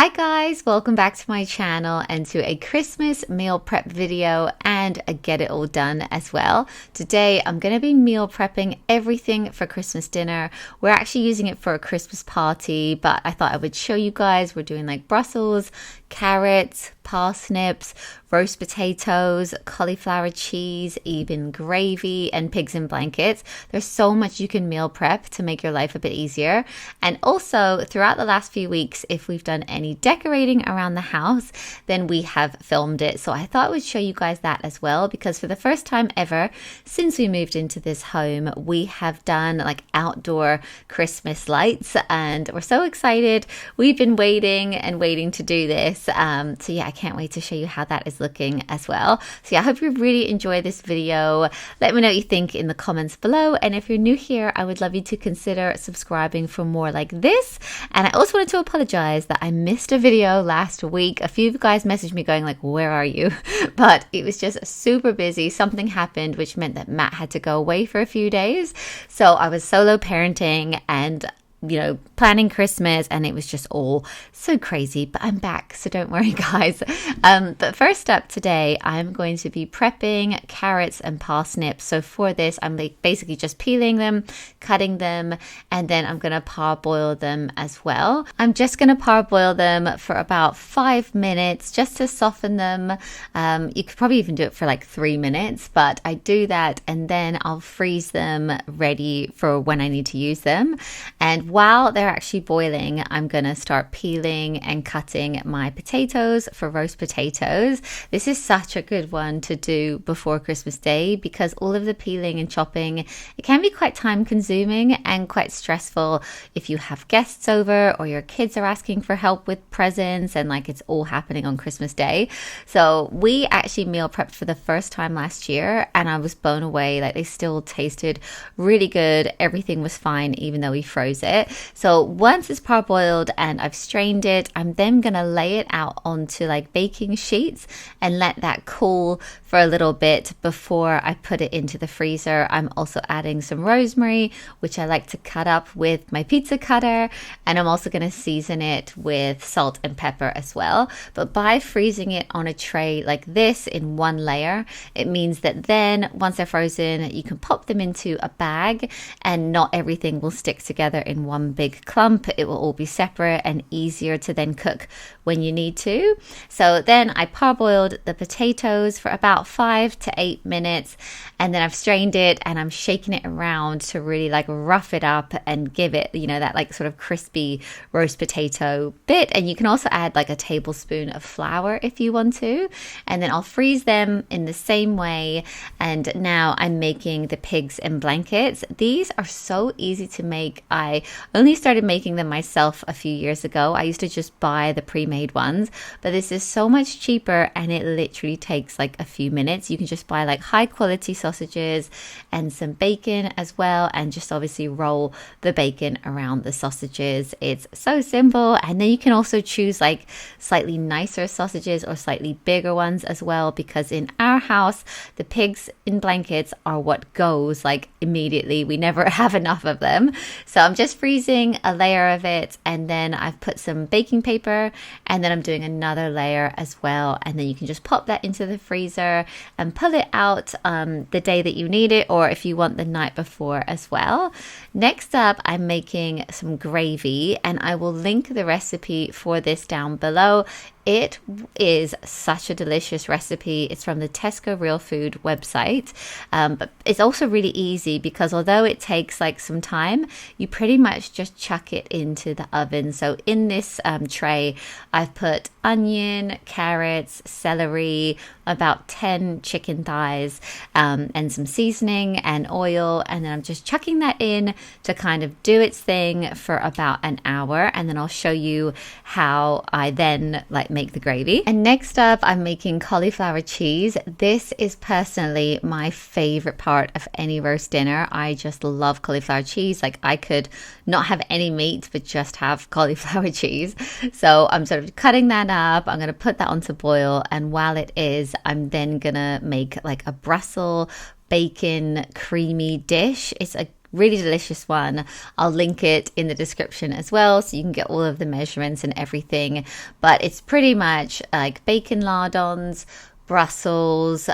Hi guys, welcome back to my channel and to a Christmas meal prep video and a get it all done as well. Today I'm going to be meal prepping everything for Christmas dinner. We're actually using it for a Christmas party, but I thought I would show you guys. We're doing like Brussels, carrots, parsnips, roast potatoes, cauliflower cheese, even gravy, and pigs in blankets. There's so much you can meal prep to make your life a bit easier. And also throughout the last few weeks, if we've done any decorating around the house, then we have filmed it. So I thought I would show you guys that as well, because for the first time ever since we moved into this home, we have done like outdoor Christmas lights and we're so excited. We've been waiting and waiting to do this. So yeah, I can't wait to show you how that is looking as well. So yeah, I hope you really enjoy this video. Let me know what you think in the comments below. And if you're new here, I would love you to consider subscribing for more like this. And I also wanted to apologize that I missed a video last week. A few of you guys messaged me going like, where are you? But it was just super busy. Something happened, which meant that Matt had to go away for a few days. So I was solo parenting and planning Christmas, and it was just all so crazy, but I'm back, so don't worry guys. But first up today, I'm going to be prepping carrots and parsnips. So for this, I'm basically just peeling them, cutting them, and then I'm going to parboil them as well. I'm just going to parboil them for about 5 minutes just to soften them. You could probably even do it for like 3 minutes, but I do that and then I'll freeze them ready for when I need to use them. And while they're actually boiling, I'm going to start peeling and cutting my potatoes for roast potatoes. This is such a good one to do before Christmas Day because all of the peeling and chopping, it can be quite time consuming and quite stressful if you have guests over or your kids are asking for help with presents and like it's all happening on Christmas Day. So we actually meal prepped for the first time last year and I was blown away. Like they still tasted really good. Everything was fine even though we froze it. So once it's parboiled and I've strained it, I'm then going to lay it out onto like baking sheets and let that cool for a little bit before I put it into the freezer. I'm also adding some rosemary, which I like to cut up with my pizza cutter, and I'm also going to season it with salt and pepper as well. But by freezing it on a tray like this in one layer, it means that then once they're frozen, you can pop them into a bag and not everything will stick together in one big clump. It will all be separate and easier to then cook when you need to. So then I parboiled the potatoes for about 5 to 8 minutes and then I've strained it and I'm shaking it around to really like rough it up and give it, that like sort of crispy roast potato bit. And you can also add like a tablespoon of flour if you want to. And then I'll freeze them in the same way. And now I'm making the pigs in blankets. These are so easy to make. I only started making them myself a few years ago. I used to just buy the pre-made ones, but this is so much cheaper and it literally takes like a few minutes. You can just buy like high quality sausages and some bacon as well, and just obviously roll the bacon around the sausages. It's so simple. And then you can also choose like slightly nicer sausages or slightly bigger ones as well, because in our house, the pigs in blankets are what goes like immediately. We never have enough of them. So I'm just freezing a layer of it and then I've put some baking paper and then I'm doing another layer as well. And then you can just pop that into the freezer and pull it out the day that you need it, or if you want the night before as well. Next up, I'm making some gravy and I will link the recipe for this down below. It is such a delicious recipe. It's from the Tesco Real Food website, but it's also really easy because although it takes like some time, you pretty much just chuck it into the oven. So in this tray, I've put onion, carrots, celery, about 10 chicken thighs, and some seasoning and oil, and then I'm just chucking that in to kind of do its thing for about an hour, and then I'll show you how I then make the gravy. And next up, I'm making cauliflower cheese. This is personally my favorite part of any roast dinner. I just love cauliflower cheese. Like I could not have any meat but just have cauliflower cheese. So I'm sort of cutting that up. I'm going to put that onto boil, and while it is, I'm then gonna make like a Brussels bacon creamy dish. It's a Really delicious one. I'll link it in the description as well so you can get all of the measurements and everything. But it's pretty much like bacon lardons, Brussels,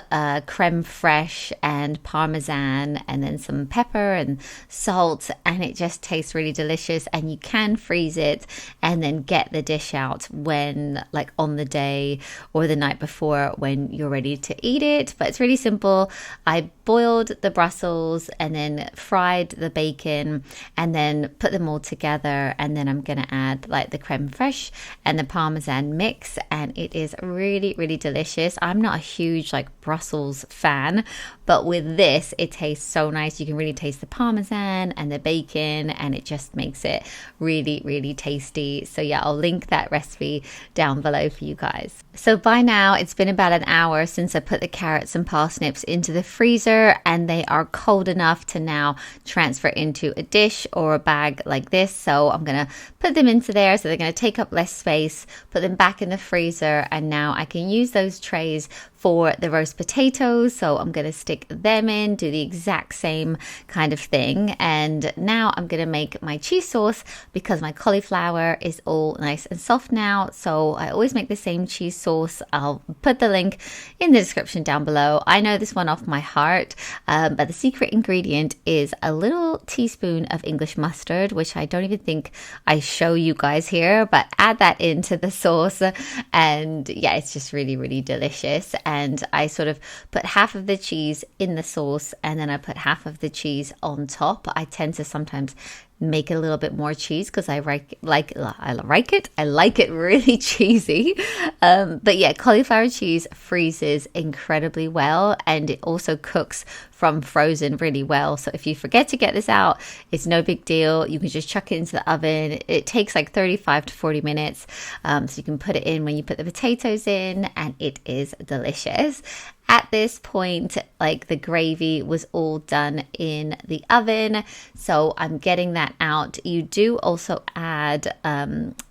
creme fraiche, and Parmesan, and then some pepper and salt, and it just tastes really delicious. And you can freeze it and then get the dish out when, like, on the day or the night before when you're ready to eat it. But it's really simple. I boiled the Brussels and then fried the bacon and then put them all together, and then I'm gonna add like the creme fraiche and the Parmesan mix, and it is really, really delicious. I'm not a huge like Brussels fan, but with this it tastes so nice. You can really taste the Parmesan and the bacon, and it just makes it really, really tasty. So yeah, I'll link that recipe down below for you guys. So by now it's been about an hour since I put the carrots and parsnips into the freezer, and they are cold enough to now transfer into a dish or a bag like this. So I'm gonna put them into there, so they're gonna take up less space, put them back in the freezer, and now I can use those trays for the roast potatoes. So I'm going to stick them in, do the exact same kind of thing. And now I'm going to make my cheese sauce because my cauliflower is all nice and soft now. So I always make the same cheese sauce. I'll put the link in the description down below. I know this one off my heart, but the secret ingredient is a little teaspoon of English mustard, which I don't even think I show you guys here, but add that into the sauce. And yeah, it's just really, really delicious. And I sort of put half of the cheese in the sauce, and then I put half of the cheese on top. I tend to sometimes make it a little bit more cheese because I like it really cheesy. But yeah, cauliflower cheese freezes incredibly well, and it also cooks from frozen really well. So if you forget to get this out, it's no big deal. You can just chuck it into the oven. It takes like 35 to 40 minutes. So you can put it in when you put the potatoes in, and it is delicious. At this point, like, the gravy was all done in the oven, so I'm getting that out. You do also add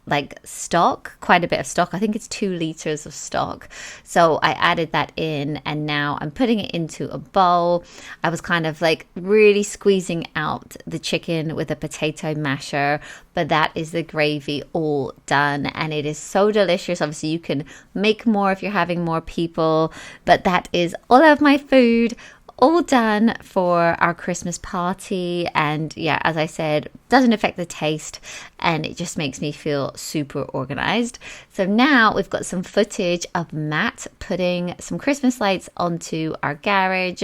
like stock, quite a bit of stock. I think it's 2 liters of stock. So I added that in, and now I'm putting it into a bowl. I was kind of like really squeezing out the chicken with a potato masher, but that is the gravy all done, and it is so delicious. Obviously you can make more if you're having more people, but that is all of my food all done for our Christmas party. And yeah, as I said, doesn't affect the taste, and it just makes me feel super organized. So now we've got some footage of Matt putting some Christmas lights onto our garage,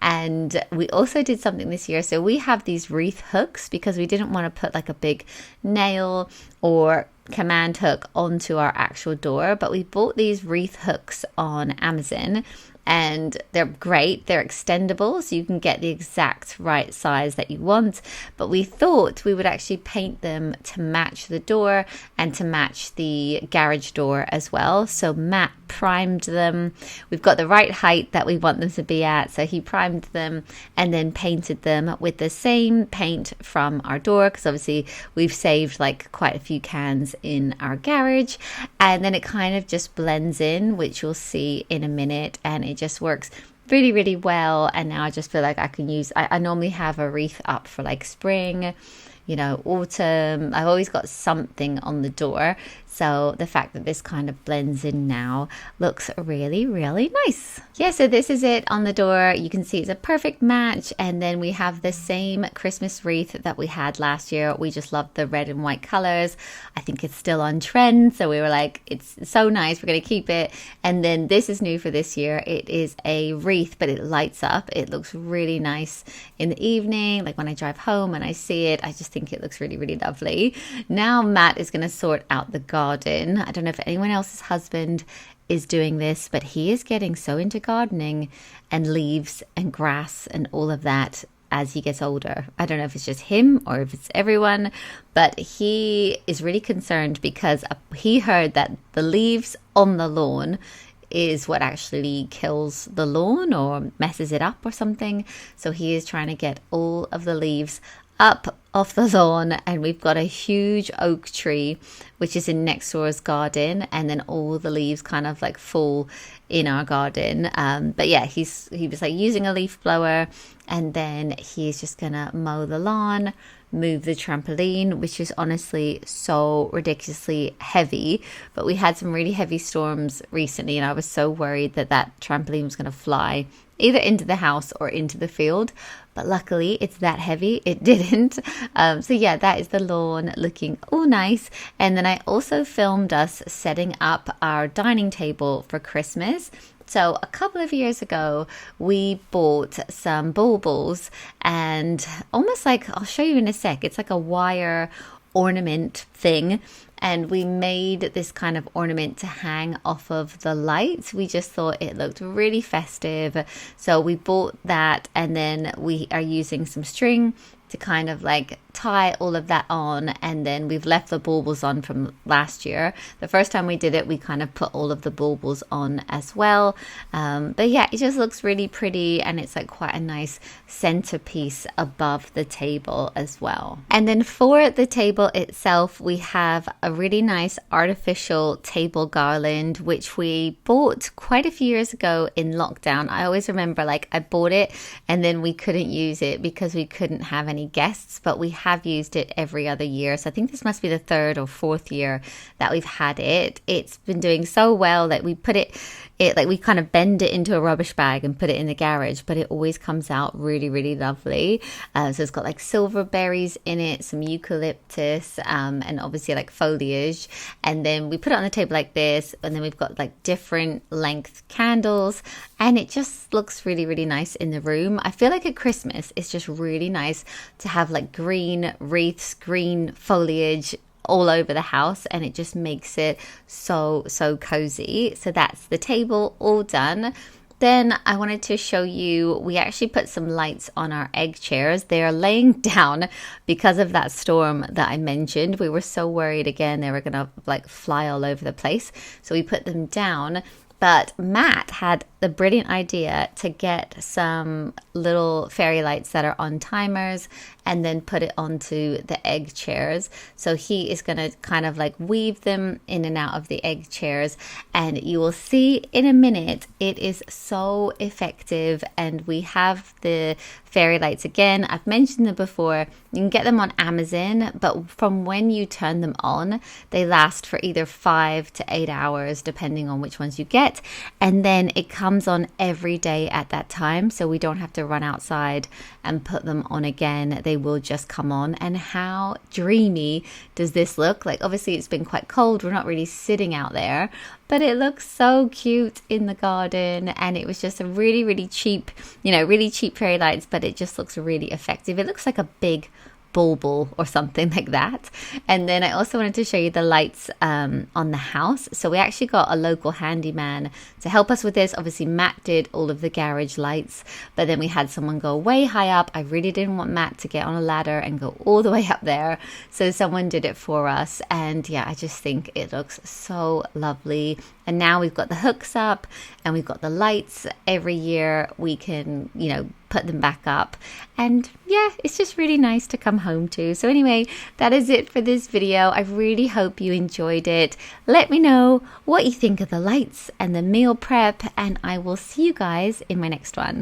and we also did something this year. So we have these wreath hooks because we didn't want to put like a big nail or command hook onto our actual door, but we bought these wreath hooks on Amazon, and they're great. They're extendable, so you can get the exact right size that you want. But we thought we would actually paint them to match the door and to match the garage door as well. So Matt primed them. We've got the right height that we want them to be at, so he primed them and then painted them with the same paint from our door, because obviously we've saved like quite a few cans in our garage. And then it kind of just blends in, which you'll see in a minute, and it just works really, really well. And now I just feel like I can use, I normally have a wreath up for like spring, you know, autumn. I've always got something on the door. So the fact that this kind of blends in now looks really, really nice. Yeah, so this is it on the door. You can see it's a perfect match. And then we have the same Christmas wreath that we had last year. We just love the red and white colors. I think it's still on trend. So we were like, it's so nice, we're going to keep it. And then this is new for this year. It is a wreath, but it lights up. It looks really nice in the evening. Like when I drive home and I see it, I just think it looks really, really lovely. Now Matt is going to sort out the garden. I don't know if anyone else's husband is doing this, but he is getting so into gardening and leaves and grass and all of that as he gets older. I don't know if it's just him or if it's everyone, but he is really concerned because he heard that the leaves on the lawn is what actually kills the lawn or messes it up or something. So he is trying to get all of the leaves up off the lawn, and we've got a huge oak tree which is in next door's garden, and then all the leaves kind of like fall in our garden. But yeah, he was like using a leaf blower, and then he's just gonna mow the lawn, move the trampoline, which is honestly so ridiculously heavy. But we had some really heavy storms recently, and I was so worried that that trampoline was going to fly either into the house or into the field. But luckily it's that heavy, it didn't. So yeah, that is the lawn looking all nice. And then I also filmed us setting up our dining table for Christmas. So a couple of years ago, we bought some baubles, and almost like, I'll show you in a sec, it's like a wire ornament thing. And we made this kind of ornament to hang off of the lights. We just thought it looked really festive. So we bought that, and then we are using some string to kind of like tie all of that on, and then we've left the baubles on from last year. The first time we did it, we kind of put all of the baubles on as well. But yeah, it just looks really pretty, and it's like quite a nice centerpiece above the table as well. And then for the table itself, we have a really nice artificial table garland, which we bought quite a few years ago in lockdown. I always remember, like, I bought it and then we couldn't use it because we couldn't have any guests, but we have used it every other year. So I think this must be the third or fourth year that we've had it. It's been doing so well that we put it like we kind of bend it into a rubbish bag and put it in the garage, but it always comes out really, really lovely. So it's got like silver berries in it, some eucalyptus, and obviously like foliage. And then we put it on the table like this, and then we've got like different length candles, and it just looks really, really nice in the room. I feel like at Christmas, it's just really nice to have like green wreaths, green foliage all over the house, and it just makes it so cozy. So that's the table all done. Then I wanted to show you, we actually put some lights on our egg chairs. They are laying down because of that storm that I mentioned. We were so worried again they were gonna like fly all over the place, so we put them down. But Matt had the brilliant idea to get some little fairy lights that are on timers and then put it onto the egg chairs. So he is going to kind of like weave them in and out of the egg chairs, and you will see in a minute it is so effective. And we have the fairy lights again. I've mentioned them before. You can get them on Amazon, but from when you turn them on, they last for either 5 to 8 hours depending on which ones you get, and then it comes on every day at that time, so we don't have to run outside and put them on again. They will just come on. And how dreamy does this look? Like, obviously it's been quite cold, we're not really sitting out there, but it looks so cute in the garden. And it was just a really, really cheap, really cheap fairy lights, but it just looks really effective. It looks like a big bauble or something like that. And then I also wanted to show you the lights on the house. So we actually got a local handyman to help us with this. Obviously Matt did all of the garage lights, but then we had someone go way high up. I really didn't want Matt to get on a ladder and go all the way up there, so someone did it for us. And yeah, I just think it looks so lovely. And now we've got the hooks up and we've got the lights. Every year we can, put them back up. And yeah, it's just really nice to come home to. So anyway, that is it for this video. I really hope you enjoyed it. Let me know what you think of the lights and the meal prep, and I will see you guys in my next one.